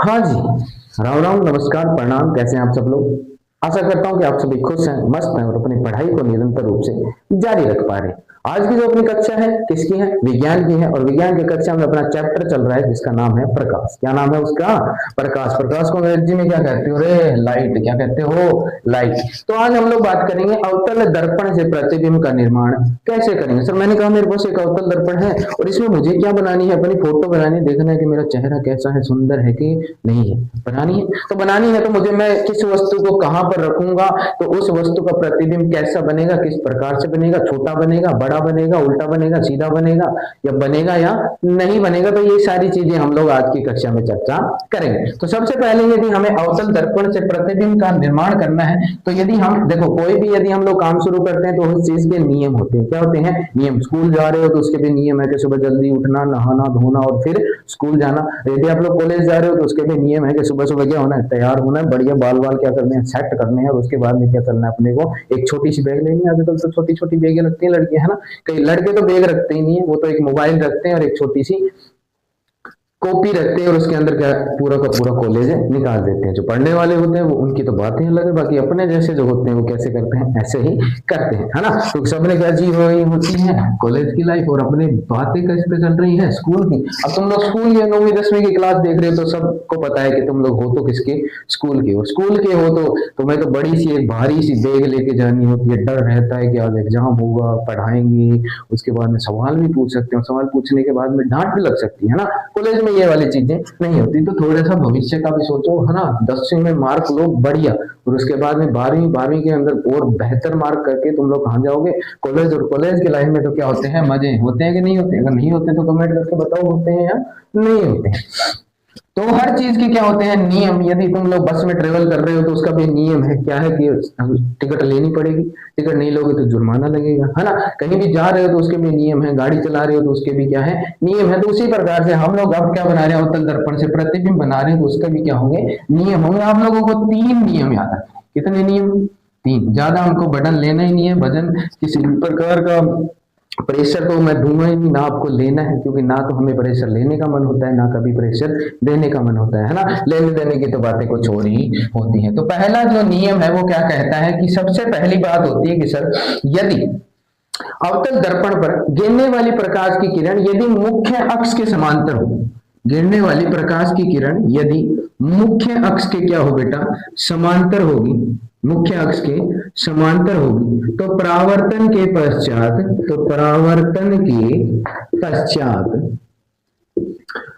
हाँ जी, राम राम, नमस्कार, प्रणाम। कैसे हैं आप सब लोग? आशा करता हूँ कि आप सभी खुश हैं, मस्त हैं और अपनी पढ़ाई को निरंतर रूप से जारी रख पा रहे हैं। आज की जो अपनी कक्षा है किसकी है? विज्ञान की है। और विज्ञान की कक्षा में अपना चैप्टर चल रहा है जिसका नाम है प्रकाश। क्या नाम है उसका? प्रकाश। प्रकाश को अंग्रेजी में क्या कहते हो रे? लाइट। क्या कहते हो? लाइट। तो आज हम लोग बात करेंगे अवतल दर्पण से प्रतिबिंब का निर्माण कैसे करेंगे। सर मैंने कहा मेरे पास एक अवतल दर्पण है और इसमें मुझे क्या बनानी है? अपनी फोटो बनानी है, देखना है कि मेरा चेहरा कैसा है, सुंदर है कि नहीं है। बनानी है तो बनानी है तो मुझे मैं किस वस्तु को कहां पर रखूंगा, तो उस वस्तु का प्रतिबिंब कैसा बनेगा, किस प्रकार से बनेगा, छोटा बनेगा, बड़ा बनेगा, उल्टा बनेगा, सीधा बनेगा, या बनेगा या नहीं बनेगा। तो ये सारी चीजें हम लोग आज की कक्षा में चर्चा करेंगे। तो सबसे पहले यदि हमें अवतल दर्पण से प्रतिबिंब का निर्माण करना है तो यदि हम देखो कोई भी यदि हम लोग काम शुरू करते हैं तो उस चीज के नियम होते हैं। क्या होते हैं? नियम। स्कूल जा रहे हो तो उसके भी नियम है कि सुबह जल्दी उठना, नहाना धोना और फिर स्कूल जाना। यदि आप लोग कॉलेज जा रहे हो तो उसके भी नियम है कि सुबह सुबह क्या होना है? तैयार होना है, बढ़िया बाल बाल क्या करने हैं? सेट करने हैं। और उसके बाद में क्या करना है? अपने को एक छोटी सी बैग लेनी है। आजकल तो छोटी छोटी बैगें रखती हैं लड़कियां, है ना। कई लड़के तो बैग रखते ही नहीं है, वो तो एक मोबाइल रखते हैं और एक छोटी सी कॉपी रखते हैं और उसके अंदर क्या पूरा का पूरा कॉलेज निकाल देते हैं। जो पढ़ने वाले होते हैं वो उनकी तो बातें अलग है, बाकी अपने जैसे जो होते हैं वो कैसे करते हैं? ऐसे ही करते हैं, है ना। तो सबने क्या जी हो रही होती है कॉलेज की लाइफ और अपनी बातें कैसे पे चल रही है? स्कूल की। अब तुम लोग स्कूल या 9वीं 10वीं की क्लास देख रहे हो तो सबको पता है कि तुम लोग हो तो किसके? स्कूल के। और स्कूल के हो तो तुम्हें तो बड़ी सी एक भारी सी बैग लेके जानी होती है। डर रहता है कि आज एग्जाम होगा, पढ़ाएंगे, उसके बाद में सवाल भी पूछ सकते हैं, सवाल पूछने के बाद में डांट भी लग सकती है ना। कॉलेज में ये वाली चीजें नहीं होती। तो थोड़ा सा भविष्य का भी सोचो, है ना। 10वीं में मार्क लो बढ़िया और उसके बाद में 12वीं के अंदर और बेहतर मार्क करके तुम लोग कहाँ जाओगे? कॉलेज। और कॉलेज की लाइफ में तो क्या होते हैं? मजे होते हैं कि नहीं होते? अगर नहीं होते तो कमेंट करके बताओ, होते हैं या नहीं होते हैं। तो हर चीज के क्या होते हैं? नियम। यदि तुम लोग बस में ट्रेवल कर रहे हो तो उसका भी नियम है। क्या है कि टिकट लेनी पड़ेगी, टिकट नहीं लोगे तो जुर्माना लगेगा, है ना। कहीं भी जा रहे हो तो उसके भी नियम है। गाड़ी चला रहे हो तो उसके भी क्या है? नियम है। तो उसी प्रकार से हम लोग अब क्या बना रहे हैं? अवतल दर्पण से प्रतिबिंब बना रहे हैं तो उसका भी क्या होंगे? नियम होंगे। आप लोगों को 3 नियम याद रखें। कितने नियम? 3। ज्यादा हमको वजन लेना ही नहीं है। वजन किसी भी प्रकार का प्रेशर तो मैं दूंगा ही नहीं, ना आपको लेना है, क्योंकि ना तो हमें प्रेशर लेने का मन होता है, ना कभी प्रेशर देने का मन होता है ना। लेने देने की तो बातें कुछ और ही होती हैं। तो पहला जो नियम है वो क्या कहता है कि सबसे पहली बात होती है कि सर यदि अवतल दर्पण पर गिरने वाली प्रकाश की किरण यदि मुख्य अक्ष के समांतर हो, गिरने वाली प्रकाश की किरण यदि मुख्य अक्ष के क्या हो बेटा? समांतर होगी, मुख्य अक्ष के समांतर होगी तो परावर्तन के पश्चात, तो परावर्तन के पश्चात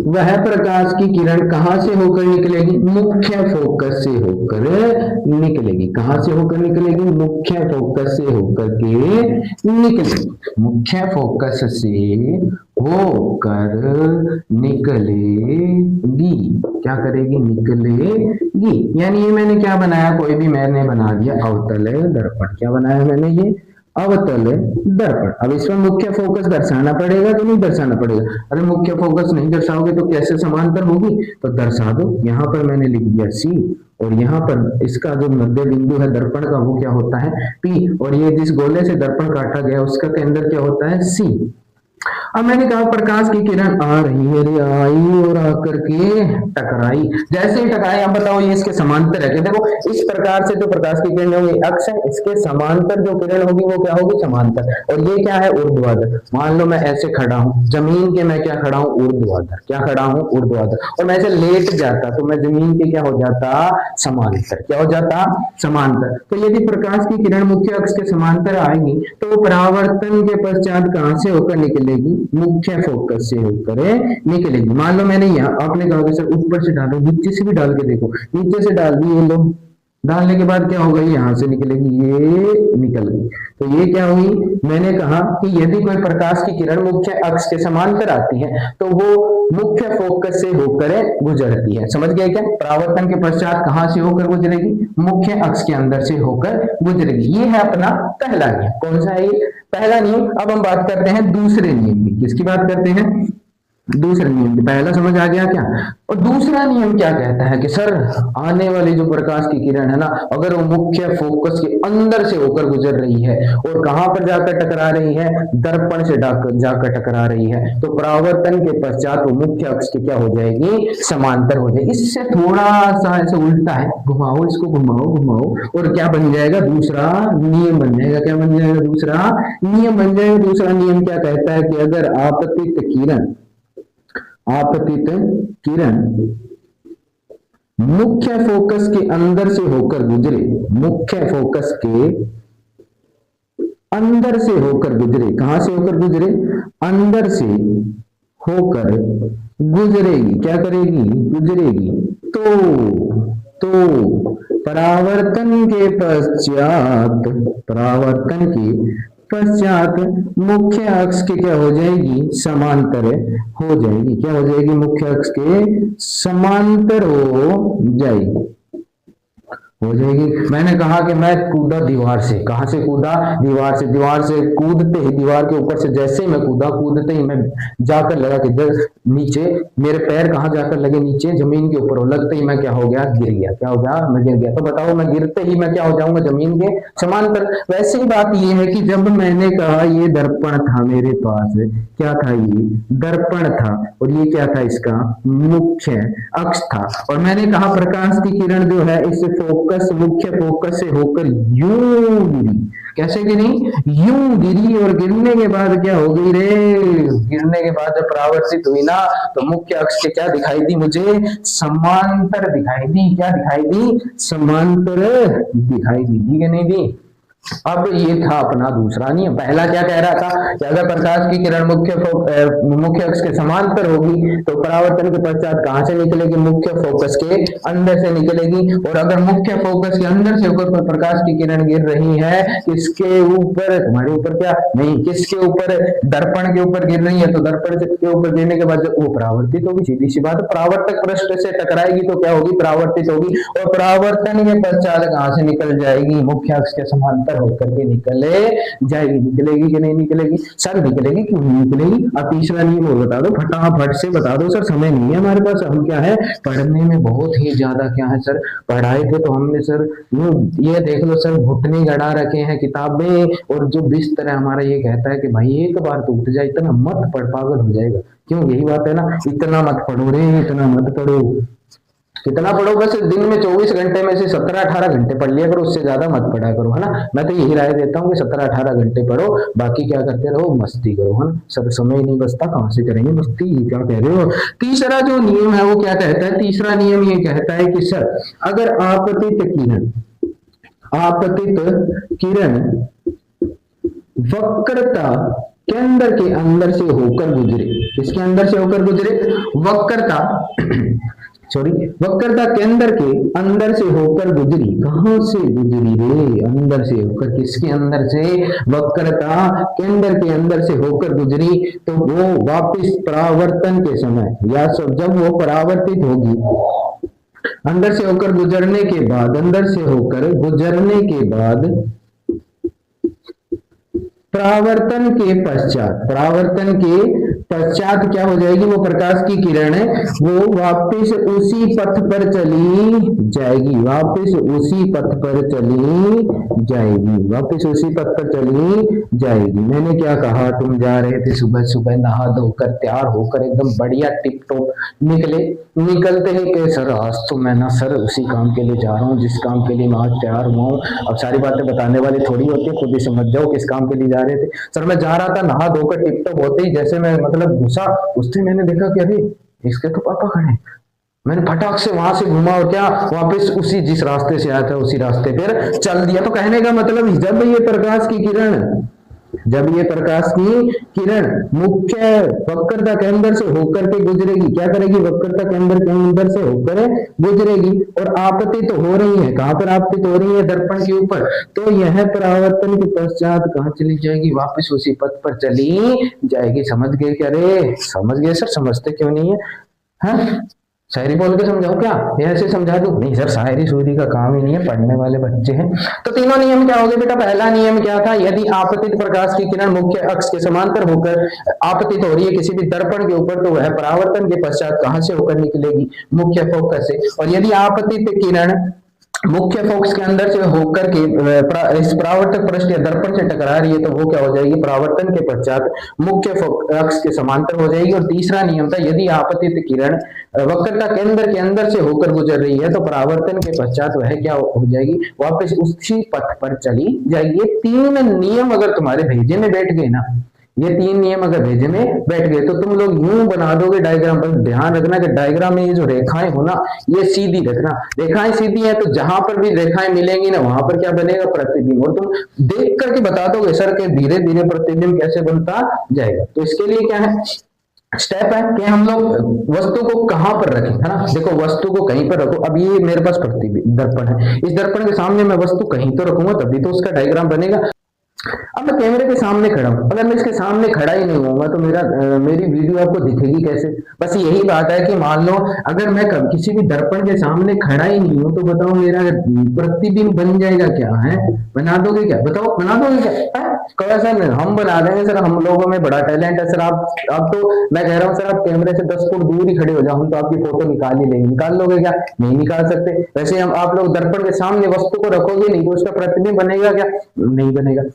वह प्रकाश की किरण कहां से होकर निकलेगी? मुख्य फोकस से होकर निकलेगी। कहां से होकर निकलेगी? मुख्य फोकस से होकर के निकलेगी। मुख्य फोकस से होकर निकलेगी। क्या करेगी? निकलेगी। यानी ये मैंने क्या बनाया? कोई भी मैंने बना दिया अवतल दर्पण। क्या बनाया मैंने? ये अवतल दर्पण। अब इसमें मुख्य फोकस दर्शाना पड़ेगा कि नहीं दर्शाना पड़ेगा? अरे मुख्य फोकस नहीं दर्शाओगे तो कैसे समांतर होगी? तो दर्शा दो। यहाँ पर मैंने लिख दिया C और यहाँ पर इसका जो मध्य बिंदु है दर्पण का वो क्या होता है? P। और ये जिस गोले से दर्पण काटा गया उसका केंद्र क्या होता है? C। अब मैंने कहा प्रकाश की किरण आ रही है, रे आई और आकर के टकराई। जैसे ही टकराई, अब बताओ ये इसके समांतर है क्या? देखो इस प्रकार से जो प्रकाश की किरण होगी अक्ष है, इसके समांतर जो किरण होगी वो क्या होगी? समांतर। और ये क्या है? ऊर्ध्वाधर। मान लो मैं ऐसे खड़ा हूं जमीन के, मैं क्या खड़ा हूं? ऊर्ध्वाधर। क्या खड़ा हूं? ऊर्ध्वाधर। और मैं ऐसे लेट जाता तो मैं जमीन के क्या हो जाता? समांतर। क्या हो जाता? समांतर। तो यदि प्रकाश की किरण मुख्य अक्ष के समांतर आएगी तो परावर्तन के पश्चात कहां से होकर निकलेगी? मुख्य फोकस से होकर निकलेगी। मान लो मैंने यहाँ, आपने कहा सर ऊपर से डालो, नीचे से भी डाल के देखो, नीचे से डाल दी, ये लो, डालने के बाद क्या होगा? यहाँ से निकलेगी, ये निकल गई। तो ये क्या हुई? मैंने कहा कि यदि कोई प्रकाश की किरण मुख्य अक्ष के समांतर आती है तो वो मुख्य फोकस से होकर गुजरती है। समझ गए क्या? परावर्तन के पश्चात कहां से होकर गुजरेगी? मुख्य अक्ष के अंदर से होकर गुजरेगी। ये है अपना पहला नियम। कौन सा है ये? पहला नियम। अब हम बात करते हैं दूसरे नियम की। किसकी बात करते हैं? दूसरा नियम, पहला समझ आ गया क्या? और दूसरा नियम क्या कहता है कि सर आने वाली जो प्रकाश की किरण है ना, अगर वो मुख्य फोकस के अंदर से होकर गुजर रही है और कहां पर जाकर टकरा रही है, दर्पण से जाकर टकरा रही है, तो परावर्तन के पश्चात वो मुख्य अक्ष की क्या हो जाएगी, समांतर हो जाएगी। इससे थोड़ा सा ऐसे उल्टा है, घुमाओ इसको, घुमाओ घुमाओ, और क्या बन जाएगा, दूसरा नियम बन जाएगा। क्या बन जाएगा? दूसरा नियम बन जाएगा। दूसरा नियम क्या कहता है कि अगर आपतित किरण मुख्य फोकस के अंदर से होकर गुजरे, मुख्य फोकस के अंदर से होकर गुजरे, कहां से होकर गुजरे, अंदर से होकर गुजरेगी, क्या करेगी, गुजरेगी, तो परावर्तन के पश्चात मुख्य अक्ष के क्या हो जाएगी, समांतर हो जाएगी। क्या हो जाएगी? मुख्य अक्ष के समांतर हो जाएगी। मैंने कहा कि मैं कूदा दीवार से, कहां से कूदा, दीवार से कूदते ही, दीवार के ऊपर से जैसे ही मैं कूदा, कूदते ही मैं जाकर लगा कि नीचे, मेरे पैर कहां जाकर लगे, नीचे जमीन के ऊपर, लगते ही मैं क्या हो गया, गिर गया। क्या हो गया? मैं गिर गया। तो बताओ, मैं गिरते ही मैं क्या हो जाऊंगा, जमीन के समांतर। वैसे ही बात ये है कि जब मैंने कहा ये दर्पण था मेरे पास, क्या था, ये दर्पण था, और ये क्या था, इसका मुख्य अक्ष था, और मैंने कहा प्रकाश की किरण जो है इस मुख्य फोकस से होकर यूं गिरी। कैसे गिरी? यूं गिरी, और गिरने के बाद क्या हो गई रे, गिरने के बाद जब परावर्तित हुई ना, तो मुख्य अक्ष के क्या दिखाई दी मुझे, समांतर दिखाई दी। क्या दिखाई दी? समांतर दिखाई दी कि नहीं दी? अब ये था अपना दूसरा नियम। पहला क्या कह रहा था कि अगर प्रकाश की किरण मुख्य अक्ष के समांतर होगी तो परावर्तन के पश्चात कहां से निकलेगी, मुख्य फोकस के अंदर से निकलेगी। और अगर मुख्य फोकस के अंदर से होकर प्रकाश की किरण गिर रही है, किसके ऊपर, हमारे ऊपर, क्या नहीं, किसके ऊपर, दर्पण के ऊपर गिर रही है, तो दर्पण के ऊपर गिरने के बाद जब वो परावर्तित होगी, सीधी सी बात, परावर्तक पृष्ठ से टकराएगी तो क्या होगी, परावर्तित होगी, और परावर्तन के पश्चात कहां से निकल जाएगी, मुख्य अक्ष के समांतर होकर के निकले जाएगी। निकलेगी कि नहीं निकलेगी? सर निकलेगी, क्यों नहीं निकलेगी? अब तीसरा नियम और बता दो, फटाफट से बता दो। सर समय नहीं है हमारे पास, हम क्या है, पढ़ने में बहुत ही ज्यादा क्या है सर, पढ़ाए थे तो हमने सर, ये देख लो सर, घुटने गड़ा रखे हैं किताबें, और जो बिस्तर है हमारा ये कहता है कि भाई एक बार तो उठ जाए, इतना मत पढ़, पागल हो जाएगा। क्यों? यही बात है ना, इतना मत पढ़ो रे, इतना मत पढ़ो। कितना पढ़ो? बस दिन में 24 घंटे में से 17-18 घंटे पढ़ लिया करो, उससे ज्यादा मत पढ़ा करो, है ना। मैं तो यही राय देता हूँ कि 17-18 घंटे पढ़ो, बाकी क्या करते रहो, मस्ती करो, है ना। सब समय नहीं बचता, कहां से करेंगे मस्ती, क्या कह रहे हो। तीसरा जो नियम है वो क्या कहता है, तीसरा नियम ये कहता है कि सर अगर आपतित किरण वक्रता केंद्र के अंदर से होकर गुजरे, किसके अंदर से होकर गुजरे, वक्रता वक्रता केंद्र के अंदर से होकर गुजरी, कहां से गुजरी रे, अंदर से होकर, किसके अंदर से, वक्रता केंद्र के अंदर से होकर गुजरी, तो वो वापस परावर्तन के समय, या जब वो परावर्तित होगी, अंदर से होकर गुजरने के बाद, अंदर से होकर गुजरने के बाद परावर्तन के पश्चात क्या हो जाएगी, वो प्रकाश की किरण है वो वापस उसी पथ पर चली जाएगी, वापस उसी पथ पर चली जाएगी। मैंने क्या कहा, तुम जा रहे थे सुबह सुबह नहा धोकर तैयार होकर एकदम बढ़िया टिप टॉप निकलते ही कि सर आज तो मैं ना सर उसी काम के लिए जा रहा हूँ जिस काम के लिए मैं आज तैयार हुआ हूँ। अब सारी बातें बताने वाली थोड़ी होती है, खुद ही समझ जाओ किस काम के लिए जा रहे थे। सर मैं जा रहा था, नहा धोकर टिप टॉप होते ही जैसे मैं मतलब घुसा, उससे मैंने देखा कि अरे इसके तो पापा खड़े। मैंने फटाक से वहां से घुमा और क्या वापस उसी जिस रास्ते से आया था उसी रास्ते पर चल दिया। तो कहने का मतलब जब ये प्रकाश की किरण मुख्य वक्रता के अंदर से होकर के गुजरेगी, क्या करेगी, वक्रता के अंदर से होकर गुजरेगी और आपतित तो हो रही है, कहां पर आपतित हो रही है, दर्पण के ऊपर, तो यह परावर्तन के पश्चात कहां चली जाएगी, वापस उसी पथ पर चली जाएगी। समझ गए क्या रे? समझ गए सर? समझते क्यों नहीं है? हाँ शायरी बोल के समझाऊं क्या, या ऐसे समझा दूं? नहीं सर, शायरी सूरी का काम ही नहीं है, पढ़ने वाले बच्चे हैं। तो तीनों नियम क्या हो गए बेटा? पहला नियम क्या था? यदि आपतित प्रकाश की किरण मुख्य अक्ष के समांतर होकर आपतित हो रही है किसी भी दर्पण के ऊपर, तो वह परावर्तन के पश्चात कहां से होकर निकलेगी? मुख्य फोकस से। और यदि आपतित किरण मुख्य फोकस के अंदर से होकर के इस परावर्तक पृष्ठ या दर्पण से टकरा रही है, तो वो क्या हो जाएगी? परावर्तन के पश्चात मुख्य अक्ष के समांतर हो जाएगी। और तीसरा नियम था, यदि आपतित किरण वक्रता केंद्र के अंदर से होकर गुजर रही है, तो परावर्तन के पश्चात वह क्या हो जाएगी? वापस उसी पथ पर चली जाएगी। ये तीन नियम अगर तुम्हारे भेजे में बैठ गए ना, ये तीन नियम अगर भेजे में बैठ गए, तो तुम लोग यूं बना दोगे डायग्राम। पर ध्यान रखना कि डायग्राम में ये जो रेखाएं हो ना, ये सीधी रखना। रेखाएं सीधी है तो जहां पर भी रेखाएं मिलेंगी ना, वहां पर क्या बनेगा? प्रतिबिंब। और तुम देख करके बता दोगे सर के धीरे धीरे प्रतिबिंब कैसे बनता जाएगा। तो इसके लिए क्या है, स्टेप है कि हम लोग वस्तु को कहां पर रखें, है ना। देखो, वस्तु को कहीं पर रखो। अब ये मेरे पास प्रतिबिंब दर्पण है, इस दर्पण के सामने मैं वस्तु कहीं तो रखूंगा, तभी तो उसका डायग्राम बनेगा। अब मैं कैमरे के सामने खड़ा हूं, अगर मैं इसके सामने खड़ा ही नहीं होऊंगा तो मेरी वीडियो आपको दिखेगी कैसे? बस यही बात है कि मान लो अगर मैं किसी भी दर्पण के सामने खड़ा ही नहीं हूं, तो बताओ मेरा प्रतिबिंब बन जाएगा क्या? है, बना दोगे क्या? बताओ, बना दोगे क्या? कहा सर हम बना देंगे सर, हम लोगों में बड़ा टैलेंट है सर। आप तो मैं कह रहा हूँ सर, आप कैमरे से 10 फुट दूर ही खड़े हो जाओ, हम तो आपकी फोटो निकाल ही लेंगे। निकाल लोगे क्या? नहीं निकाल सकते। वैसे हम आप लोग दर्पण के सामने वस्तु को रखोगे नहीं, तो उसका प्रतिबिंब बनेगा क्या? नहीं बनेगा।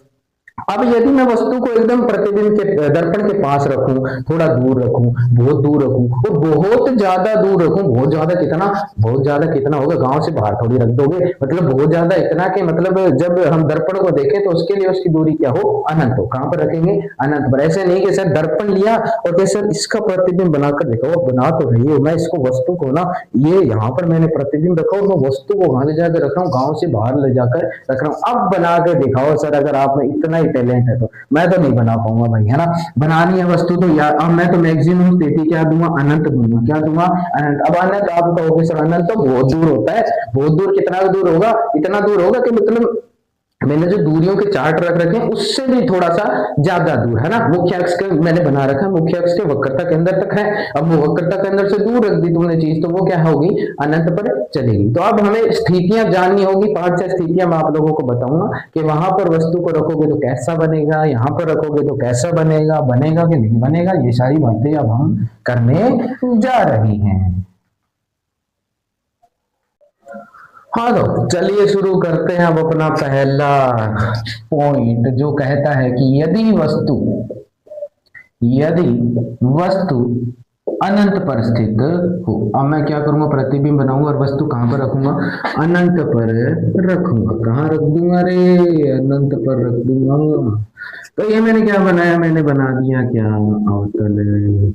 अब यदि मैं वस्तु को एकदम प्रतिबिंब के दर्पण के पास रखूं, थोड़ा दूर रखूं, बहुत दूर रखूं, और बहुत ज्यादा दूर रखूं, बहुत ज्यादा कितना? बहुत ज्यादा कितना होगा? गांव से बाहर थोड़ी रख दोगे, मतलब बहुत ज्यादा इतना कि मतलब जब हम दर्पण को देखें तो उसके लिए उसकी दूरी क्या हो? अनंत हो। कहां पर रखेंगे? अनंत पर। ऐसे नहीं कि सर दर्पण लिया और फिर सर इसका प्रतिबिंब बनाकर देखो, बना तो रही हो, मैं इसको वस्तु को ना, ये यहाँ पर मैंने प्रतिबिंब रखा और मैं वस्तु को वहां ले जाकर रख रहा हूँ, गांव से बाहर ले जाकर रख रहा हूँ। अब बना के दिखाओ सर, अगर आप में इतना ही टैलेंट है तो। मैं तो नहीं बना पाऊंगा भाई, है ना। बनानी है वस्तु तो यार, अब मैं तो मैक्सिमम स्थिति क्या दूंगा? अनंत दूंगा। क्या दूंगा? अनंत। अब अनंत आप कहोगे सर अनंत तो बहुत दूर होता है। बहुत दूर कितना दूर होगा? इतना दूर होगा कि मतलब मैंने जो दूरियों के चार्ट रख रखे हैं उससे भी थोड़ा सा ज्यादा दूर, है ना। मुख्य अक्ष के मैंने बना रखा है, मुख्य अक्ष के वक्रता के अंदर तक है। अब वो वक्रता के अंदर से दूर रख दी तुमने चीज, तो वो क्या होगी? अनंत पर चलेगी। तो अब हमें स्थितियां जाननी होगी, 5-6 स्थितियां मैं आप लोगों को बताऊंगा कि वहां पर वस्तु को रखोगे तो कैसा बनेगा, यहाँ पर रखोगे तो कैसा बनेगा, बनेगा कि नहीं बनेगा। ये सारी बातें अब हम करने जा रहे हैं। हाँ तो चलिए शुरू करते हैं अब अपना पहला पॉइंट, जो कहता है कि यदि वस्तु अनंत पर स्थित हो। अब मैं क्या करूंगा? प्रतिबिंब बनाऊंगा और वस्तु कहां पर रखूंगा? अनंत पर रखूंगा। कहां रख दूंगा रे? अनंत पर रख दूंगा। तो ये मैंने क्या बनाया? मैंने बना दिया क्या? अवतल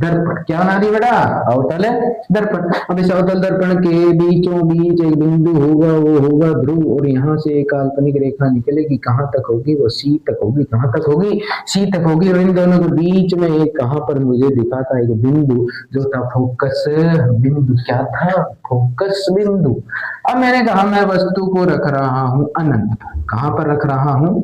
दर्पण। क्या बना दिया बेटा? अवतल दर्पण। अब इस अवतल दर्पण के बीचों बीच एक बिंदु होगा, वो होगा ध्रुव, और यहाँ से एक काल्पनिक रेखा निकलेगी। कहां तक होगी? वो सी तक होगी। कहां तक होगी? सी तक होगी। और इन दोनों के बीच में एक कहां पर मुझे दिखा था एक बिंदु, जो था फोकस बिंदु। क्या था? फोकस बिंदु। अब मैंने कहा मैं वस्तु को रख रहा हूं अनंत। कहां पर रख रहा हूं?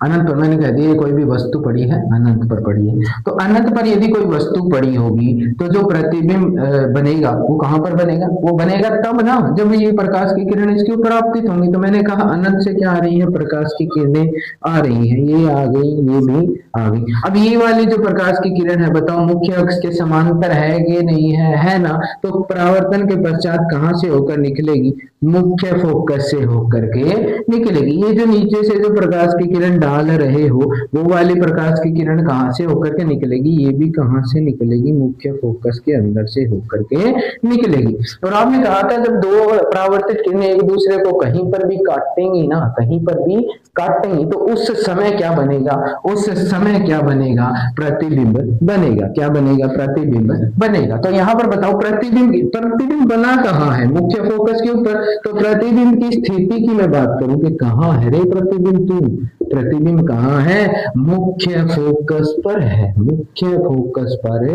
अनंत पर। मैंने कह दिया कोई भी वस्तु पड़ी है अनंत पर पड़ी है, तो अनंत पर यदि कोई वस्तु पड़ी होगी तो जो प्रतिबिंब बनेगा वो कहां पर बनेगा? वो बनेगा तब ना जब ये प्रकाश की किरण इसके ऊपर आपतित होंगी। तो मैंने कहा अनंत से क्या आ रही है? प्रकाश की किरणें आ रही है। ये आ गई, ये भी आ गई। अब ये वाली जो प्रकाश की किरण है, बताओ मुख्य अक्ष के समांतर है कि नहीं है? है ना। तो परावर्तन के पश्चात कहां से होकर निकलेगी? मुख्य फोकस से होकर के निकलेगी। ये जो नीचे से जो प्रकाश की किरण डाल रहे हो, वो वाली प्रकाश की किरण कहां से होकर के निकलेगी? ये भी कहां से निकलेगी? मुख्य फोकस के अंदर से होकर के निकलेगी। और आपने कहा था जब दो परावर्तित किरणें एक दूसरे को कहीं पर भी काटेंगी ना, कहीं पर भी काटेंगी, तो उस समय क्या बनेगा? उस समय क्या बनेगा? प्रतिबिंब बनेगा। क्या बनेगा? प्रतिबिंब बनेगा। तो यहाँ पर बताओ प्रतिबिंब बना कहाँ है? मुख्य फोकस के ऊपर। तो प्रतिबिंब की स्थिति की मैं बात करूं कि कहाँ है रे प्रतिबिंब? तू प्रतिबिंब कहाँ है? मुख्य फोकस पर है। मुख्य फोकस पर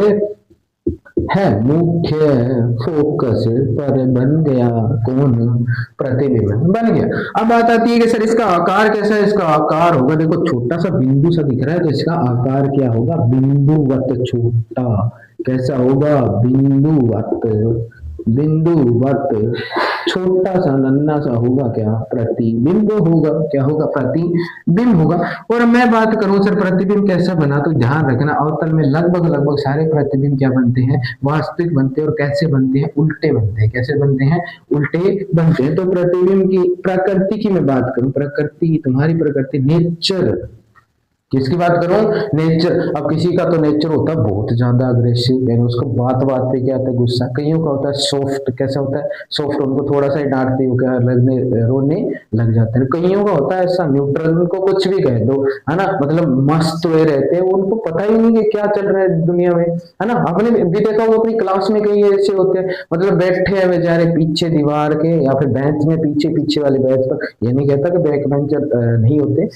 है। मुख्य फोकस पर बन गया कौन? प्रतिबिंब बन गया। अब बात आती है कि सर इसका आकार कैसा है? इसका आकार होगा, देखो छोटा सा बिंदु सा दिख रहा है, तो इसका आकार क्या होगा? बिंदुवत छोटा। कैसा होगा? बिंदुवत बिंदुवत छोटा सा नन्ना सा होगा क्या? प्रतिबिंब होगा। क्या होगा? प्रतिबिंब होगा। और मैं बात करूं सर प्रतिबिंब कैसा बना, तो ध्यान रखना अवतल में लगभग लगभग सारे प्रतिबिंब क्या बनते हैं? वास्तविक बनते हैं। और कैसे बनते हैं? उल्टे बनते हैं। कैसे बनते हैं? उल्टे बनते हैं। तो प्रतिबिंब की प्रकृति की मैं बात करूं, प्रकृति तुम्हारी प्रकृति नेचर, किसकी बात करूं? नेचर। अब किसी का तो नेचर होता है बहुत ज्यादा अग्रेसिव, यानी उसको बात बात पे क्या होता है? गुस्सा। कईयों का होता है सॉफ्ट। कैसा होता है? सॉफ्ट। उनको थोड़ा सा ही डांटते हो क्या लगने रोने लग जाते हैं। कईयों का होता है ऐसा न्यूट्रल, उनको कुछ भी कह दो है ना, मतलब मस्त हुए रहते हैं, उनको पता ही नहीं कि क्या चल रहा है दुनिया में, है ना। आपने भी देखा होगा अपनी क्लास में कई ऐसे होते हैं, मतलब बैठे हैं बेचारे पीछे दीवार के या फिर बेंच में पीछे पीछे वाले बेंच पर। ये नहीं कहता कि बैक बेंचर नहीं होते,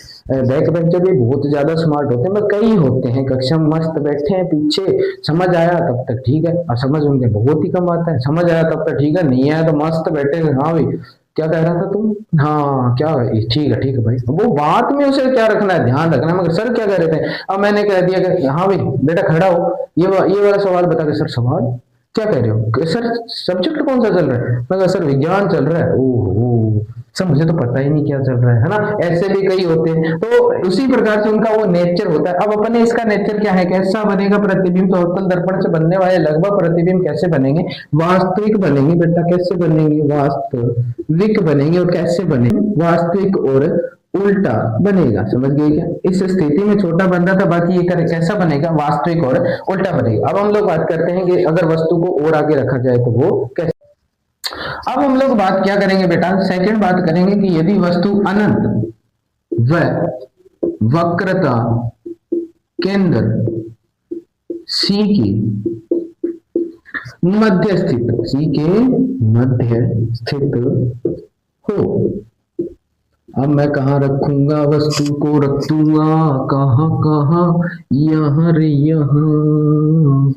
बैक बेंचर भी बहुत ज्यादा स्मार्ट होते हैं, मगर कई होते हैं कक्षा में मस्त बैठे हैं पीछे, समझ आया तब तक ठीक है, और समझ उनके बहुत ही कम आता है, समझ आया तब तक ठीक है, नहीं आया तो मस्त बैठे हैं। हाँ भाई क्या कह रहा था तुम? हाँ क्या? ठीक है भाई। वो बात में उसे क्या रखना है? ध्यान रखना है। मगर सर क्या कह रहे थे? अब मैंने कह दिया कि हाँ भाई बेटा खड़ा हो, ये वाला सवाल बता के। सर सवाल क्या कह रहे हो? सर सब्जेक्ट कौन सा चल रहा है? मैं कहा सर विज्ञान चल रहा है। ओह सर मुझे तो पता ही नहीं क्या चल रहा है ना। ऐसे भी कई होते हैं, तो उसी प्रकार से उनका वो नेचर होता है। अब अपने इसका नेचर क्या है? कैसा बनेगा प्रतिबिंब? तो अवतल दर्पण से बनने वाले लगभग प्रतिबिंब कैसे बनेंगे? वास्तविक बनेंगे बेटा। कैसे बनेंगे? वास्तविक बनेंगे। और कैसे बनेंगे? वास्तविक और उल्टा बनेगा। समझ गए क्या? इस स्थिति में छोटा बन रहा था, बाकी ये करे कैसा बनेगा? वास्तविक और उल्टा बनेगा। अब हम लोग बात करते हैं कि अगर वस्तु को और आगे रखा जाए तो वो कैसे। अब हम लोग बात क्या करेंगे बेटा? सेकंड बात करेंगे कि यदि वस्तु अनंत व वक्रता केंद्र सी की मध्य स्थित, सी के मध्य स्थित हो। अब मैं कहाँ रखूंगा वस्तु को? रख दूंगा कहाँ कहाँ? यहाँ रे यहाँ।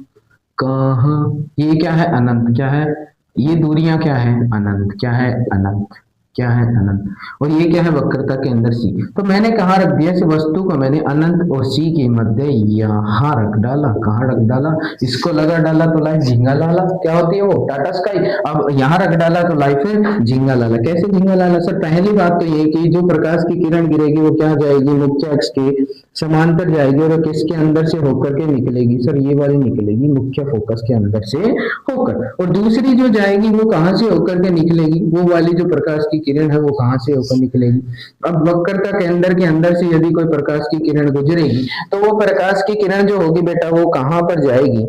कहाँ? ये क्या है? अनंत। क्या है? ये दूरियां क्या है? अनंत। क्या है? अनंत। क्या है? अनंत। और ये क्या है? वक्रता के अंदर सी। तो मैंने कहाँ रख दिया? इस वस्तु को मैंने अनंत और सी के मध्य यहाँ रख डाला। कहाँ रख डाला? इसको लगा डाला तो लाइफ झींगा लाला। क्या होती है वो? टाटा स्काई। अब यहाँ रख डाला तो लाइफ है झींगा लाला। कैसे झींगा लाला? सर पहली बात तो ये कि जो प्रकाश की किरण गिरेगी वो क्या जाएगी? मुख्य अक्ष के समांतर जाएगी। और किसके अंदर से होकर के निकलेगी? सर ये वाली निकलेगी, मुख्य फोकस के अंदर से होकर। और दूसरी जो जाएगी वो कहां से होकर के निकलेगी? वो वाली जो प्रकाश की किरण है वो कहां से होकर निकलेगी? अब वक्रता केंद्र के अंदर से यदि कोई प्रकाश की किरण गुजरेगी तो वो प्रकाश की किरण जो होगी बेटा वो कहां पर जाएगी?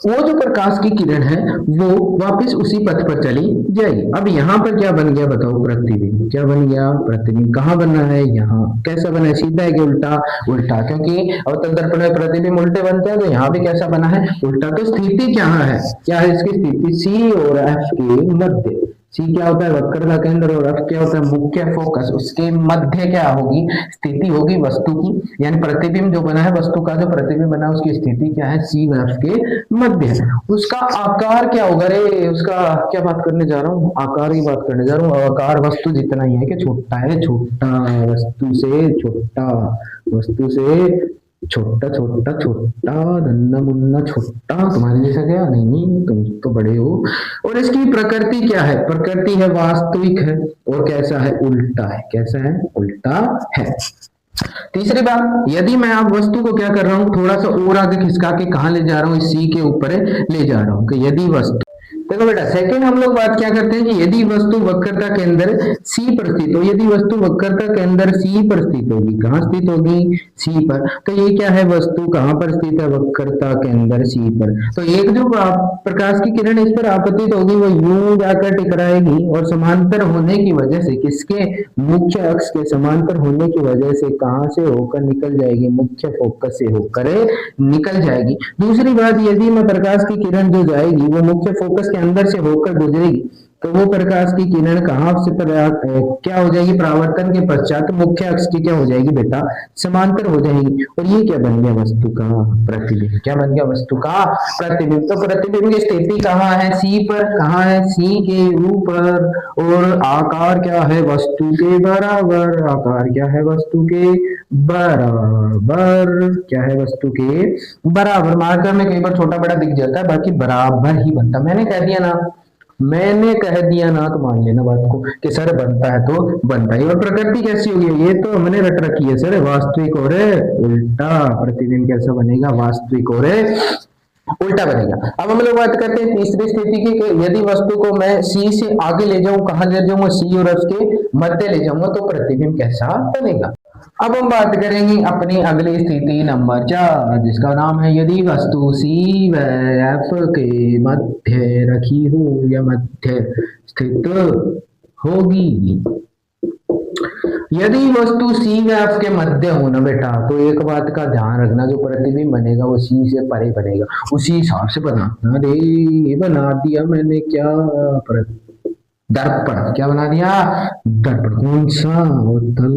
वो जो प्रकाश की किरण है वो वापस उसी पथ पर चली जाएगी। अब यहाँ पर क्या बन गया बताओ? प्रतिबिंब। क्या बन गया? प्रतिबिंब। कहाँ बना है? यहाँ। कैसा बना है? सीधा है कि उल्टा? उल्टा, क्योंकि अवतल दर्पण में प्रतिबिंब उल्टे बनते हैं, तो यहाँ भी कैसा बना है? उल्टा। तो स्थिति क्या है? क्या है इसकी स्थिति? सी और एफ के मध्य। सी क्या होता है? वक्रता केंद्र। और एफ क्या होता है? मुख्य फोकस। उसके मध्य क्या होगी? स्थिति होगी वस्तु की, यानी प्रतिबिंब जो बना है, वस्तु का जो प्रतिबिंब बना है उसकी स्थिति क्या है? सी व एफ के मध्य। उसका आकार क्या होगा? रे उसका क्या बात करने जा रहा हूँ? आकार की बात करने जा रहा हूँ। आकार वस्तु जितना ही है कि छोटा है? छोटा। वस्तु से छोटा। वस्तु से छोटा छोटा छोटा नन्ना मुन्ना छोटा। तुम्हारे जैसा क्या? नहीं तुम तो बड़े हो। और इसकी प्रकृति क्या है? प्रकृति है वास्तविक है। और कैसा है? उल्टा है। कैसा है? उल्टा है। तीसरी बात, यदि मैं आप वस्तु को क्या कर रहा हूं? थोड़ा सा और आगे खिसका के कहा ले जा रहा हूं? इस सी के ऊपर ले जा रहा हूं कि यदि वस्तु, देखो बेटा सेकंड हम लोग बात क्या करते हैं कि यदि वस्तु वक्रता के अंदर सी पर स्थित हो। यदि वस्तु वक्रता के अंदर सी पर स्थित होगी, कहां स्थित होगी? सी पर। तो ये क्या है? वस्तु कहां पर स्थित है? वक्रता के अंदर सी पर। तो एक जो प्रकाश की किरण इस पर आपतित होगी वो यूं जाकर टकराएगी और समांतर होने की वजह से, किसके? मुख्य अक्ष के समांतर होने की वजह से कहां से होकर निकल जाएगी? मुख्य फोकस से होकर निकल जाएगी। दूसरी बात, यदि मैं प्रकाश की किरण जो जाएगी वो मुख्य फोकस के अंदर से होकर गुजरेगी तो वो प्रकाश की किरण कहाँ से क्या हो जाएगी, परावर्तन के पश्चात मुख्य अक्ष की क्या हो जाएगी बेटा, समांतर हो जाएगी। और ये क्या बन गया, वस्तु का प्रतिबिंब। क्या बन गया, वस्तु का प्रतिबिंब। तो प्रतिबिंब की स्थिति कहाँ है, सी पर। कहाँ है, सी के ऊपर। और आकार क्या है, वस्तु के बराबर। आकार क्या है, वस्तु के बराबर। क्या है, वस्तु के बराबर। मार्कर में कई बार छोटा बड़ा दिख जाता है, बाकी बराबर ही बनता। मैंने कह दिया ना तो मान लेना बात को कि सर बनता है तो बनता है। और प्रकृति कैसी होगी, ये तो हमने रट रखी है सर, वास्तविक और उल्टा। प्रतिबिंब कैसा बनेगा, वास्तविक और उल्टा बनेगा। अब हम लोग बात करते हैं तीसरी स्थिति की, कि यदि वस्तु को मैं सी से आगे ले जाऊं, कहां ले जाऊंगा, सी और एफ के मध्य ले जाऊंगा, तो प्रतिबिंब कैसा बनेगा। अब हम बात करेंगे अपनी अगली स्थिति नंबर 4, जिसका नाम है यदि वस्तु सी व एफ के मध्य रखी हो या मध्य स्थित होगी। यदि वस्तु सी व एफ के मध्य हो ना बेटा, तो एक बात का ध्यान रखना, जो प्रतिबिंब बनेगा वो सी से परे बनेगा, उसी हिसाब से बनाना। अरे ये बना दिया मैंने क्या, दर्पण। क्या बना दिया, दर्पण। कौन सा, अवतल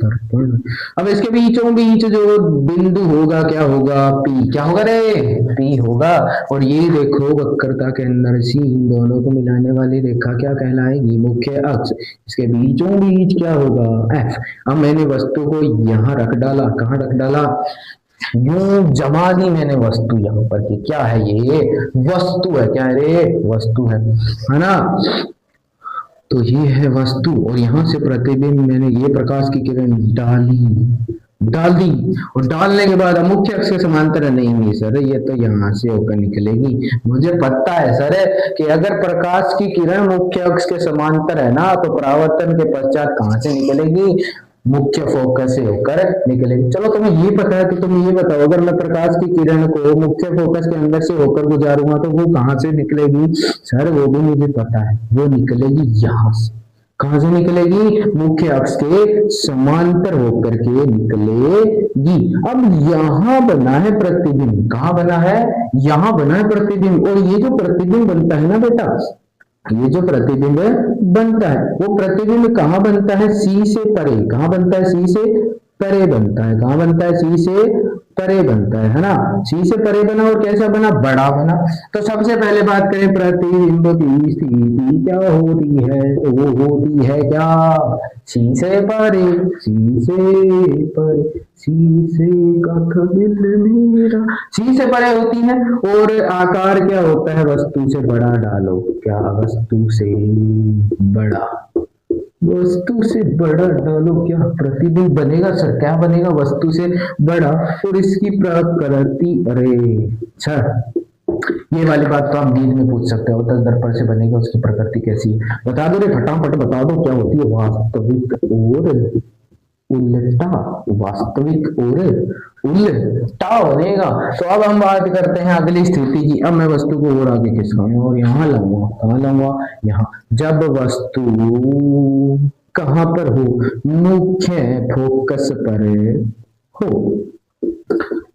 दर्पण। अब इसके बीचों बीच जो बिंदु होगा क्या होगा, पी। क्या होगा रे, पी होगा। और ये देखो वक्रता के अंदर सी, इन दोनों को मिलाने वाली रेखा क्या कहलाएगी, मुख्य अक्ष। इसके बीचों बीच क्या होगा, एफ। अब मैंने वस्तु को यहाँ रख डाला, कहाँ रख डाला, यूं जमा दी मैंने वस्तु यहाँ पर की। क्या है ये, वस्तु है। क्या है रे, वस्तु है ना। तो ये है वस्तु, और यहां से प्रतिबिंब मैंने ये प्रकाश की किरण डाल दी। और डालने के बाद मुख्य अक्ष के समांतर नहीं सर, ये तो यहां से होकर निकलेगी। मुझे पता है सर कि अगर प्रकाश की किरण मुख्य अक्ष के समांतर है ना, तो परावर्तन के पश्चात कहां से निकलेगी, मुख्य फोकस से होकर निकलेगी। चलो तुम्हें ये पता है तो तुम ये बताओ, अगर मैं प्रकाश की किरण को मुख्य फोकस के अंदर से होकर गुजारूंगा तो वो कहां से निकलेगी, सर वो भी मुझे पता है, वो निकलेगी यहां से। कहां से निकलेगी, मुख्य अक्ष के समांतर होकर के निकलेगी। अब यहां बना है प्रतिबिंब, कहां बना है, यहां बना है प्रतिबिंब। और ये जो प्रतिबिंब बनता है ना बेटा, ये जो प्रतिबिंब बनता है, वो प्रतिबिंब कहां बनता है, सी से परे। कहां बनता है, सी से परे बनता है। कहां बनता है, सी से परे बनता है ना। सी से परे बना और कैसा बना, बड़ा बना। तो सबसे पहले बात करें प्रतिबिंब की स्थिति क्या होती है, तो वो होती है क्या, सी से परे, सी से परे, सी से कख बिल मेरा, सी से परे होती है। और आकार क्या होता है, वस्तु से बड़ा डालो। क्या, वस्तु से बड़ा, वस्तु से बड़ा डालो, क्या प्रतिबिंब बनेगा सर, क्या बनेगा, वस्तु से बड़ा। और इसकी प्रकृति, अरे अच्छा ये वाली बात तो आप नींद में पूछ सकते हो, 10 दर्पण से बनेगा, उसकी प्रकृति कैसी है, बता दो रे, फटाफट बता दो क्या होती है, वास्तविक और उल्टा। वास्तविक और उल्टा बनेगा। तो अब हम बात करते हैं अगली स्थिति की। अब मैं वस्तु को और आगे खिसकाऊंगा और यहाँ लाऊंगा, कहाँ लाऊंगा, यहाँ। जब वस्तु कहाँ पर हो, मुख्य फोकस पर हो,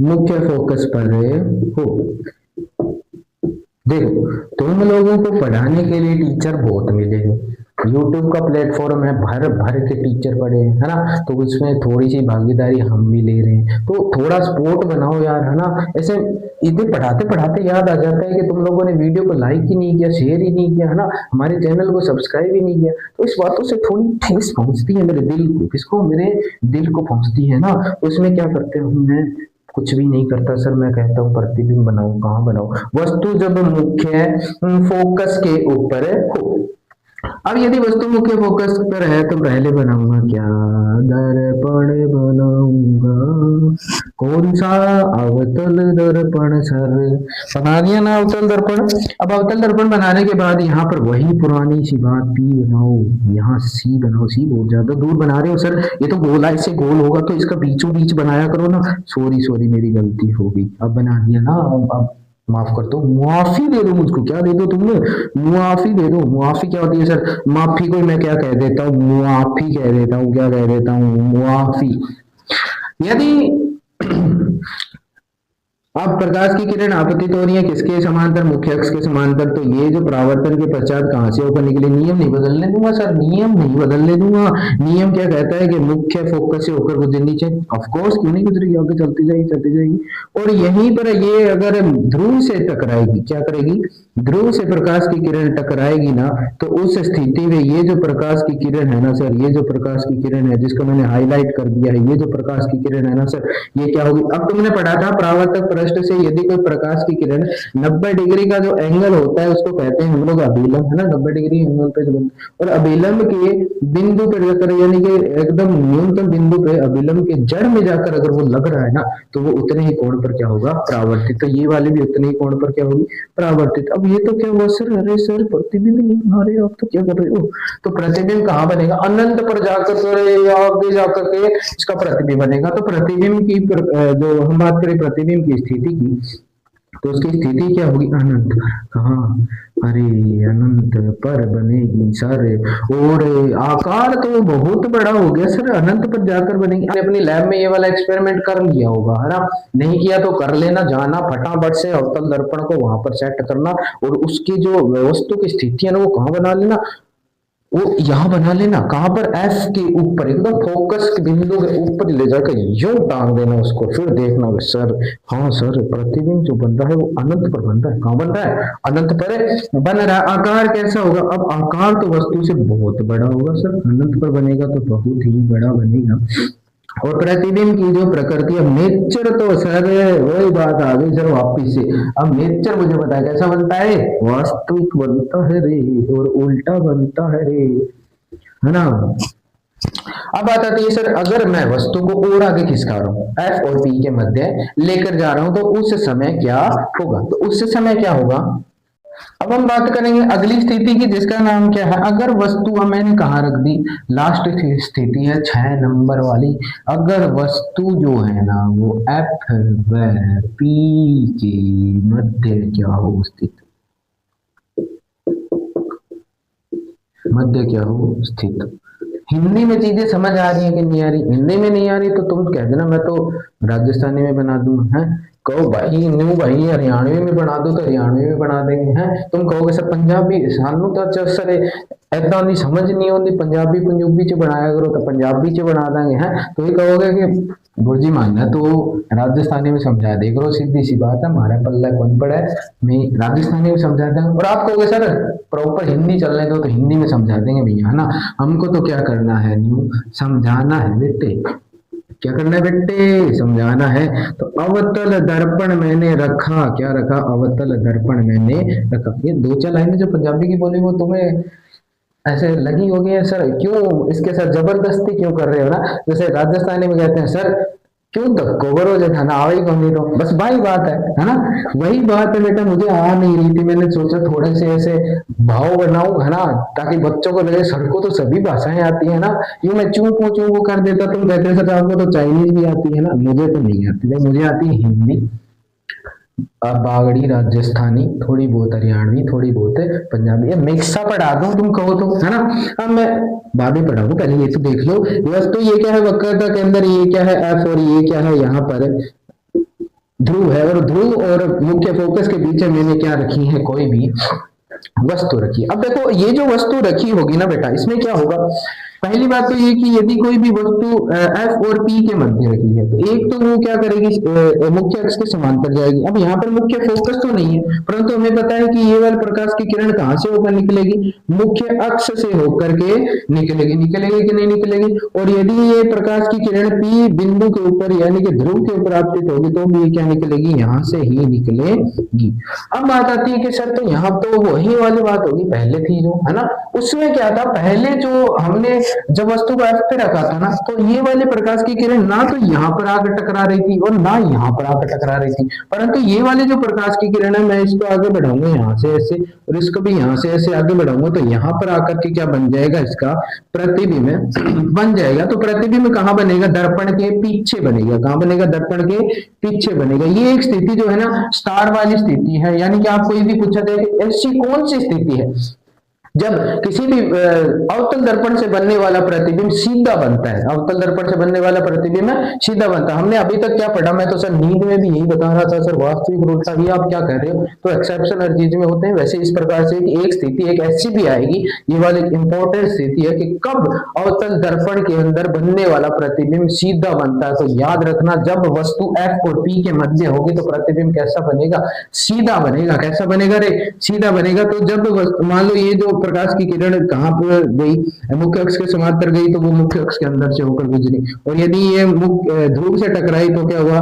मुख्य फोकस पर हो। देखो तुम लोगों को पढ़ाने के लिए टीचर बहुत मिलेंगे, YouTube का प्लेटफॉर्म है, भर भर के टीचर पढ़े हैं, है ना। तो उसमें थोड़ी सी भागीदारी हम भी ले रहे हैं, तो थोड़ा सपोर्ट बनाओ यार, है ना। ऐसे इधर पढ़ाते पढ़ाते याद आ जाता है कि तुम लोगों ने वीडियो को लाइक ही नहीं किया, शेयर ही नहीं किया, है ना, हमारे चैनल को सब्सक्राइब ही नहीं किया। तो इस बातों से थोड़ी ठेस पहुंचती है मेरे दिल को, किसको, मेरे दिल को पहुंचती है ना। तो उसमें क्या करते हूँ मैं, कुछ भी नहीं करता सर, मैं कहता हूँ प्रतिबिंब बनाओ। कहाँ बनाओ, वस्तु जब मुख्य फोकस के ऊपर हो। अब यदि वस्तु मुख्य फोकस पर है तो पहले बनाऊंगा क्या, दर्पण बनाऊंगा। कौन सा, अवतल दर्पण सर, बना दिया ना अवतल दर्पण। अब अवतल दर्पण बनाने के बाद यहाँ पर वही पुरानी सी बात, पी बनाओ, यहाँ सी बनाओ। सी बहुत ज्यादा दूर बना रहे हो सर, ये तो गोला, इससे गोल होगा तो इसका बीचों बीच बनाया करो ना। सॉरी मेरी गलती हो गई, अब बना दिया ना। अब माफ कर दो, मुआफी दे दो मुझको। क्या दे दो तुमने, मुआफी दे दो। मुआफी क्या होती है सर, माफी को मैं क्या कह देता हूँ, मुआफी कह देता हूँ। क्या कह देता हूँ, मुआफी। यदि अब प्रकाश की किरण आपतित हो रही है किसके समांतर, मुख्य अक्ष के समांतर। तो ये जो परावर्तन के पश्चात कहां से होकर निकले, नियम नहीं बदलने दूंगा सर, नियम नहीं बदलने दूंगा। नियम क्या कहता है कि मुख्य फोकस से होकर गुजरनी चाहिए। ऑफ कोर्स क्यों नहीं गुजरेगी, आगे चलती जाएगी चलती जाएगी। और यहीं पर ये अगर ध्रुव से टकराएगी, क्या करेगी, ध्रुव से प्रकाश की किरण टकराएगी ना, तो उस स्थिति में ये जो प्रकाश की किरण है ना सर, ये जो प्रकाश की किरण है जिसको मैंने हाईलाइट कर दिया है, ये जो प्रकाश की किरण है ना सर, ये क्या होगी। अब तुमने पढ़ा था परावर्तक पृष्ठ से यदि कोई प्रकाश की किरण 90 डिग्री का जो एंगल होता है उसको कहते हैं हम लोग अभिलंब, है ना, 90 डिग्री एंगल पे जो, और अभिलंब के बिंदु पर जाकर यानी कि एकदम न्यूनतम बिंदु पे अभिलंब के जड़ में जाकर अगर वो लग रहा है ना, तो वो उतने ही कोण पर क्या होगा, परावर्तित। तो ये वाली भी उतने ही कोण पर क्या होगी, परावर्तित। अब ये तो क्या हुआ सर, अरे सर प्रतिबिंब नहीं बना रहे आप तो क्या कर रहे हो। तो प्रतिबिंब कहाँ बनेगा, अनंत पर जाकर के आगे जाकर के इसका प्रतिबिंब बनेगा। तो प्रतिबिंब की जो हम बात करें प्रतिबिंब की स्थिति की, तो उसकी स्थिति क्या होगी, अनंत। कहाँ, अरे अनंत पर बनेगी सर। और आकार तो बहुत बड़ा हो गया सर, अनंत पर जाकर बनेगी। आपने अपनी लैब में ये वाला एक्सपेरिमेंट कर लिया होगा, है ना, नहीं किया तो कर लेना, जाना फटाफट से अवतल दर्पण को वहां पर सेट करना और उसकी जो वस्तु की स्थिति है ना वो कहाँ बना लेना, वो यहाँ बना लेना, कहां पर, एफ के ऊपर एकदम फोकस के बिंदु के ऊपर ले जाकर यूं टांग देना उसको, फिर देखना सर, हाँ सर प्रतिबिंब जो बन रहा है वो अनंत पर बन रहा है। कहां बन रहा है, अनंत पर बन रहा है। आकार कैसा होगा, अब आकार तो वस्तु से बहुत बड़ा होगा सर, अनंत पर बनेगा तो बहुत ही बड़ा बनेगा। और प्रतिबिंब की जो प्रकृति, अब नेचर तो सर वही बात आ गई सर वापिस से। अब नेचर मुझे पता है कैसा बनता है, वास्तविक बनता है रे और उल्टा बनता है रे, है ना। अब बात आती है सर, अगर मैं वस्तु को और आगे खिसका रहा हूं, एफ और पी के मध्य लेकर जा रहा हूं, तो उस समय क्या होगा, तो उस समय क्या होगा। अब हम बात करेंगे अगली स्थिति की जिसका नाम क्या है, अगर वस्तु, मैंने कहा रख दी, लास्ट स्थिति है 6 नंबर वाली। अगर वस्तु जो है ना वो एफ व पी के मध्य क्या हो स्थित, मध्य क्या हो स्थित। हिंदी में चीजें समझ आ रही है कि नहीं आ रही, हिंदी में नहीं आ रही तो तुम कह देना मैं तो राजस्थानी में बना दूंगा, है, कहो भाई न्यू भाई हरियाणवी में बना दो तो हरियाणवी में बना देंगे, हैं तुम कहोगे सर पंजाबी सानू तो सर ऐदा नहीं समझ नहीं आती, पंजाबी पंजूबी च बनाया करो तो पंजाबी च बना देंगे, हैं तो ये कहोगे कि गुरुजी मानना तो राजस्थानी में समझा दे करो, सीधी सी बात है, हमारा पल्ला कौन पड़ा है, मैं राजस्थानी में समझा दूंगा। और आप कहोगे सर प्रॉपर हिंदी चलने दो तो हिंदी में समझा देंगे भैया, है ना, हमको तो क्या करना है, न्यू समझाना है बेटे, क्या करना है बेटे, समझाना है। तो अवतल दर्पण मैंने रखा, क्या रखा, अवतल दर्पण मैंने रखा। ये 2-4 लाइनें जो पंजाबी की बोली वो तुम्हें ऐसे लगी होगी है सर, क्यों इसके साथ जबरदस्ती क्यों कर रहे हो ना, जैसे राजस्थानी में कहते हैं सर क्यों धक्को करो जो खाना आवे ही कौन नहीं, तो बस वही बात है ना, वही बात है बेटा, मुझे आ नहीं रही थी, मैंने सोचा थोड़े से ऐसे भाव बनाऊं, है ना, ताकि बच्चों को लगे सर को तो सभी भाषाएं आती है ना, यूं मैं चू वो कर देता, तुम कहते सर आपको तो चाइनीज भी आती है ना, मुझे तो नहीं आती, मुझे आती है हिंदी, बागड़ी राजस्थानी, थोड़ी बहुत हरियाणवी, थोड़ी बहुत पंजाबी, मिक्सा पढ़ा दूं तुम कहो तो, है ना। अब मैं बाद में पढ़ाऊंगा, पहले ये तो देख लो। वस्तु ये क्या है, वक्रता के अंदर ये क्या है एफ, और ये क्या है यहाँ पर ध्रुव है, और ध्रुव और मुख्य फोकस के बीच में मैंने क्या रखी है, कोई भी वस्तु रखी। अब देखो ये जो वस्तु रखी होगी ना बेटा, इसमें क्या होगा, पहली बात तो ये कि यदि कोई भी वस्तु एफ और पी के मध्य रखी है तो एक तो वो क्या करेगी, मुख्य अक्ष के समांतर जाएगी। अब यहाँ पर मुख्य फोकस तो नहीं है, परंतु हमें पता है कि ये वाली प्रकाश की किरण कहाँ से होकर निकलेगी, मुख्य अक्ष से होकर के निकलेगी, निकलेगी कि नहीं निकलेगी। और यदि ये प्रकाश की किरण पी बिंदु के ऊपर यानी कि ध्रुव के ऊपर आपतित होगी तो भी क्या निकलेगी, यहाँ से ही निकलेगी। अब बात आती है कि सर तो यहाँ तो वही वाली बात होगी पहले थी जो, है ना, उसमें क्या था, पहले जो हमने जब वस्तु को एफ पे रखा था ना, तो ये वाले प्रकाश की किरण ना तो यहाँ पर आकर टकरा रही थी और ना यहाँ पर आकर टकरा रही थी, परंतु ये वाले जो प्रकाश की किरण है मैं इसको आगे बढ़ाऊंगा यहाँ से ऐसे और इसको भी यहाँ से ऐसे आगे बढ़ाऊंगा, तो यहाँ पर आकर के क्या बन जाएगा, इसका प्रतिबिंब बन जाएगा। तो प्रतिबिंब कहाँ बनेगा, दर्पण के पीछे बनेगा, कहाँ बनेगा, दर्पण के पीछे बनेगा। ये एक स्थिति जो है ना स्टार वाली स्थिति है, यानी कि आप कोई भी पूछा जाए कि ऐसी कौन सी स्थिति है, जब किसी भी अवतल दर्पण से बनने वाला प्रतिबिंब सीधा बनता है, अवतल दर्पण से बनने वाला प्रतिबिंब सीधा बनता है। हमने अभी तक क्या पढ़ा, मैं तो सर नींद में भी यही बता रहा था सर, वास्तविक रूप से ये आप क्या कह रहे हो, तो एक्सेप्शन हर चीज में होते हैं। वैसे इस प्रकार से एक स्थिति एक ऐसी भी आएगी, ये वाली इंपॉर्टेंट स्थिति है कि कब अवतल दर्पण के अंदर बनने वाला प्रतिबिंब सीधा बनता है। तो याद रखना, जब वस्तु F और P के मध्य होगी तो प्रतिबिंब कैसा बनेगा, सीधा बनेगा। कैसा बनेगा रे, सीधा बनेगा। तो जब मान लो ये जो प्रकाश की किरण कहाँ पर गई, मुख्य अक्ष के समांतर गई, तो वो मुख्य अक्ष के अंदर से होकर गुजरी, और यदि ये ध्रुव से टकराई तो क्या हुआ,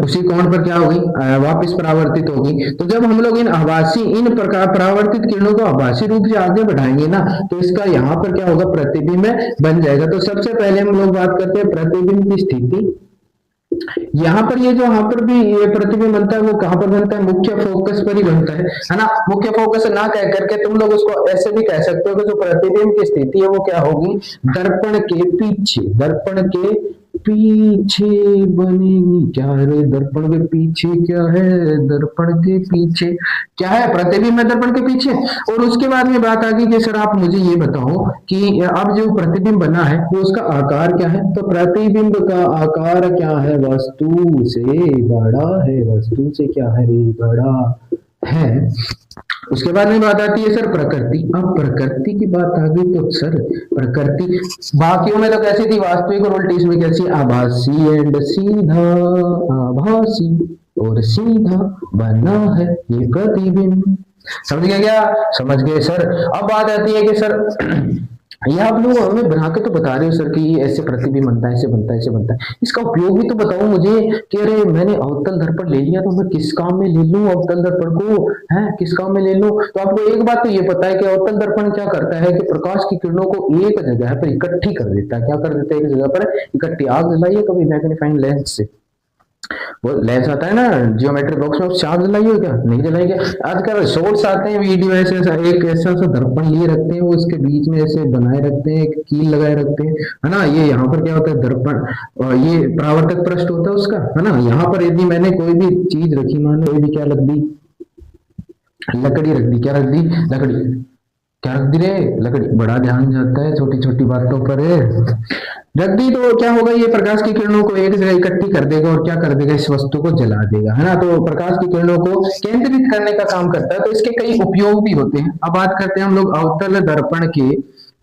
उसी कोण पर क्या होगी, वापस परावर्तित होगी। तो जब हम लोग इन प्रकार परावर्तित किरणों को आभासी रूप से आगे बढ़ाएंगे ना, तो इसका यहाँ पर क्या होगा, प्रतिबिंब बन जाएगा। तो सबसे पहले हम लोग बात करते हैं प्रतिबिंब की स्थिति। यहाँ पर ये जो यहाँ पर भी ये प्रतिबिंब बनता है, वो कहाँ पर बनता है, मुख्य फोकस पर ही बनता है ना। मुख्य फोकस ना कह करके तुम लोग उसको ऐसे भी कह सकते हो कि जो प्रतिबिंब की स्थिति है वो क्या होगी, दर्पण के पीछे, दर्पण के पीछे बनेगी। क्या रे, दर्पण के पीछे क्या है, दर्पण के पीछे क्या है, प्रतिबिंब है दर्पण के पीछे। और उसके बाद में बात आ गई कि सर आप मुझे ये बताओ कि अब जो प्रतिबिंब बना है वो उसका आकार क्या है। तो प्रतिबिंब का आकार क्या है, वस्तु से बड़ा है, वस्तु से क्या है रे, बड़ा है। उसके बाद में बात आती है सर प्रकृति। अब प्रकृति की बात आ गई तो सर प्रकृति बाकियों में तो कैसी थी, वास्तविक और उल्टी, इसमें कैसी, आभासी एंड सीधा, आभासी और सीधा बना है ये प्रतिबिंब। समझ गया क्या, समझ गए सर। अब बात आती है कि सर ये आप लोग हमें बना के तो बता रहे हो सर कि ये ऐसे प्रतिबिंब बनता है, ऐसे बनता है, ऐसे बनता है, इसका उपयोग भी तो बताओ मुझे कि अरे मैंने अवतल दर्पण ले लिया तो मैं किस काम में ले लूं अवतल दर्पण को, है किस काम में ले लूं। तो आपको एक बात तो ये पता है कि अवतल दर्पण क्या करता है कि प्रकाश की किरणों को एक जगह पर इकट्ठी कर देता है। क्या कर देता है, एक जगह पर इकट्ठी। आग जलाइए कभी मैग्नीफाइंग लेंस से, वो लेंस आता है ना जियोमेट्री बॉक्स में, उस चार्ज जलाइए क्या, नहीं जलाएंगे। आजकल शॉर्ट्स आते हैं वीडियो ऐसे, एक ऐसा सा दर्पण लिए रखते हैं, वो इसके बीच में ऐसे बनाए रखते हैं, एक कील लगाए रखते हैं, है ना। ये यहाँ पर क्या होता है, दर्पण, ये परावर्तक पृष्ठ होता है उसका, है ना। यहाँ पर यदि मैंने कोई भी चीज रखी, मान लो कोई भी क्या रख दी, लकड़ी रख दी, क्या रख दी, लकड़ी, क्या रख दी रे, लकड़ी। बड़ा ध्यान जाता है छोटी छोटी बातों पर, रख दी तो क्या होगा, ये प्रकाश की किरणों को एक जगह इकट्ठी कर देगा और क्या कर देगा, इस वस्तु को जला देगा, है ना। तो प्रकाश की किरणों को केंद्रित करने का काम करता है। तो इसके कई उपयोग भी होते हैं। अब बात करते हैं हम लोग अवतल दर्पण के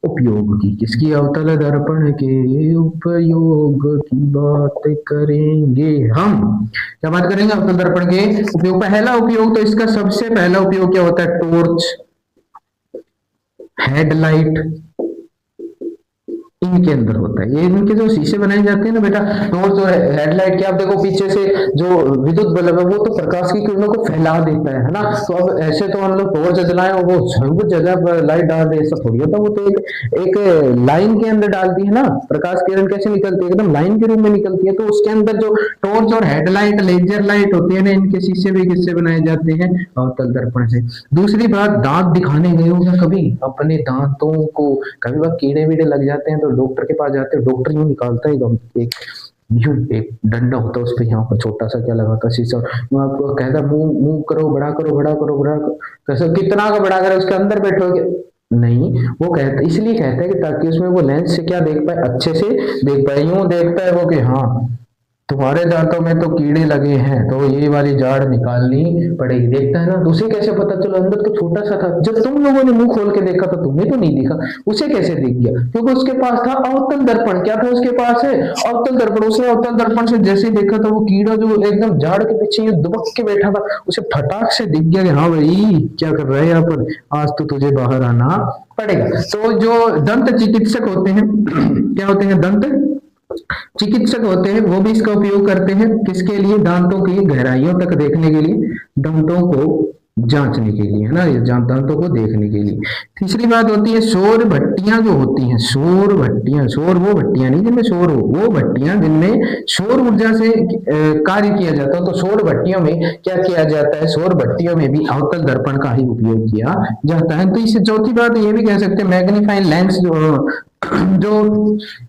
उपयोग की। किसकी, अवतल दर्पण के उपयोग की बात करेंगे हम। क्या बात करेंगे, अवतल दर्पण के उपयोग। पहला उपयोग तो इसका सबसे पहला उपयोग क्या होता है, टॉर्च, हेडलाइट, इनके अंदर होता है। ये इनके जो शीशे बनाए जाते हैं ना बेटा, टॉर्च और हेडलाइट के, आप देखो पीछे से जो विद्युत बल्ब है वो तो प्रकाश की किरणों को फैला देता है ना। तो अब ऐसे तो हम लोग टॉर्च जलाएं और वो सब जगह पर लाइट डाल दे, ऐसा थोड़ी होता। वो तो एक लाइन के अंदर डालती है ना, प्रकाश किरण कैसे निकलती है, एकदम लाइन के रूप में निकलती है। तो उसके अंदर जो टॉर्च और हेडलाइट, लेजर लाइट होती है ना, इनके शीशे भी किससे बनाए जाते हैं, अवतल दर्पण से। दूसरी बात, दांत दिखाने गए हो क्या कभी, अपने दांतों को, कभी बार कीड़े वीड़े लग जाते हैं तो डॉक्टर के पास जाते हैं, डॉक्टर यूं निकालता है एक डंडा होता है, उस पर यहाँ पर छोटा सा क्या लगाता है शीशा, वो आपको कहता है मुंह मुंह करो, बड़ा करो, बड़ा करो, बड़ा करो। कैसे, कितना का बड़ा करे, उसके अंदर बैठोगे नहीं। वो कहता, इसलिए कहता है कि ताकि उसमें वो लेंस से क्या देख पाए, अच्छे से देख पाए। यूं देखता है वो कि हाँ तुम्हारे दांतों में तो कीड़े लगे हैं, तो ये वाली जाड़ निकालनी पड़ेगी। देखता है ना, तो उसे कैसे पता चला, अंदर तो छोटा सा था। जब तुम लोगों ने मुंह खोल के देखा तो तुम्हें तो नहीं दिखा, उसे कैसे दिख गया, क्योंकि उसके पास था अवतल दर्पण। क्या था उसके पास, है अवतल दर्पण। उसने अवतल दर्पण से जैसे देखा था, वो कीड़ा जो एकदम झाड़ के पीछे ये दुबक के बैठा था, उसे फटाक से दिख गया कि हाँ भाई क्या कर रहा है यहाँ पर, आज तो तुझे बाहर आना पड़ेगा। तो जो दंत चिकित्सक होते हैं क्या होते हैं, दंत चिकित्सक होते हैं, वो भी इसका उपयोग करते हैं। किसके लिए, दांतों की गहराइयों तक देखने के लिए, दांतों को जांचने के लिए, है ना, ये दांतों को देखने के लिए। तीसरी बात होती है सौर भट्टियां जो होती हैं, सौर भट्टियां, सौर वो भट्टियां नहीं जिनमें सौर हो, वो भट्टियां जिनमें सौर ऊर्जा से कार्य किया जाता है। तो सौर भट्टियों में क्या किया जाता है, सौर भट्टियों में भी अवतल दर्पण का ही उपयोग किया जाता है। तो इससे चौथी बात ये भी कह सकते हैं, मैग्नीफाइंग लेंस जो जो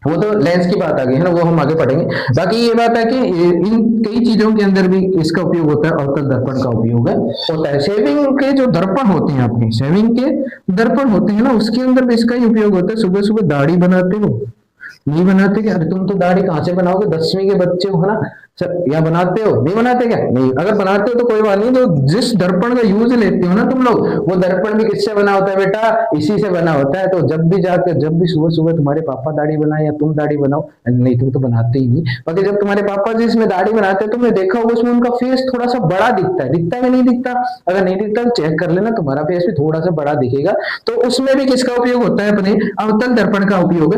वो तो लेंस की बात आ गई है ना, वो हम आगे पढ़ेंगे। बाकी ये बात है कि इन कई चीजों के अंदर भी इसका उपयोग होता है, अवतल दर्पण का उपयोग है होता है। शेविंग के जो दर्पण होते हैं, आपके शेविंग के दर्पण होते हैं ना, उसके अंदर भी इसका ही उपयोग होता है। सुबह सुबह दाढ़ी बनाते हो, नहीं बनाते क्या? अरे तुम तो दाढ़ी कहाँ से बनाओगे, 10वीं के बच्चे हो, है ना? या बनाते हो? नहीं बनाते क्या? नहीं। अगर बनाते हो तो कोई बात नहीं, जो जिस दर्पण का यूज लेते हो ना तुम लोग, वो दर्पण भी किससे बना होता है बेटा? इसी से बना होता है। तो जब भी जाकर, जब भी सुबह सुबह तुम्हारे पापा दाढ़ी बनाए या तुम दाढ़ी बनाओ, नहीं तुम तो बनाते ही नहीं, बाकी जब तुम्हारे पापा जी इसमें दाढ़ी बनाते हैं, तुमने देखा होगा उसमें उनका फेस थोड़ा सा बड़ा दिखता है। दिखता है कि नहीं दिखता? अगर नहीं दिखता तो चेक कर लेना, तुम्हारा फेस भी थोड़ा सा बड़ा दिखेगा। तो उसमें भी किसका उपयोग होता है? अपने अवतल दर्पण का उपयोग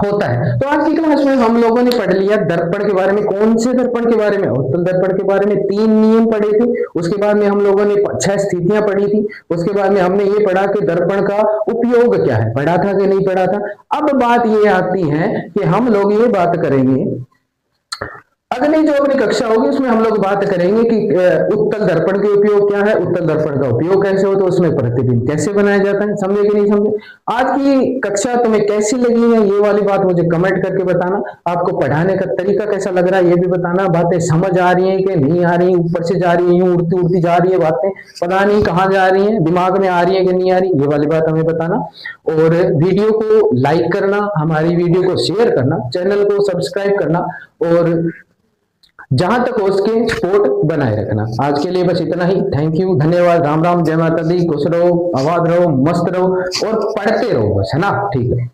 होता है। तो आज की क्लास में हम लोगों ने पढ़ लिया दर्पण के बारे में। कौन से दर्पण के बारे में? अवतल दर्पण के बारे में 3 नियम पढ़े थे। उसके बाद में हम लोगों ने 6 स्थितियां पढ़ी थी। उसके बाद में हमने ये पढ़ा कि दर्पण का उपयोग क्या है। पढ़ा था कि नहीं पढ़ा था? अब बात ये आती है कि हम लोग ये बात करेंगे, अगली जो अपनी कक्षा होगी उसमें हम लोग बात करेंगे कि उत्तल दर्पण के उपयोग क्या है, उत्तल दर्पण का उपयोग कैसे होता है, उसमें प्रतिबिंब कैसे बनाया जाता है। समझे कि नहीं समझे? आज की कक्षा तुम्हें कैसी लगी है, ये वाली बात मुझे कमेंट करके बताना। आपको पढ़ाने का तरीका कैसा लग रहा है, ये भी बताना। बातें समझ आ रही हैं कि नहीं आ रही, ऊपर से जा रही है, उड़ती उड़ती जा रही है बातें, पता नहीं कहाँ जा रही है, दिमाग में आ रही है कि नहीं आ रही, ये वाली बात हमें बताना। और वीडियो को लाइक करना, हमारी वीडियो को शेयर करना, चैनल को सब्सक्राइब करना, और जहां तक हो उसके सपोर्ट बनाए रखना। आज के लिए बस इतना ही। थैंक यू, धन्यवाद, राम राम, जय माता दी, खुश रहो, आबाद रहो, मस्त रहो और पढ़ते रहो बस, है ना? ठीक है।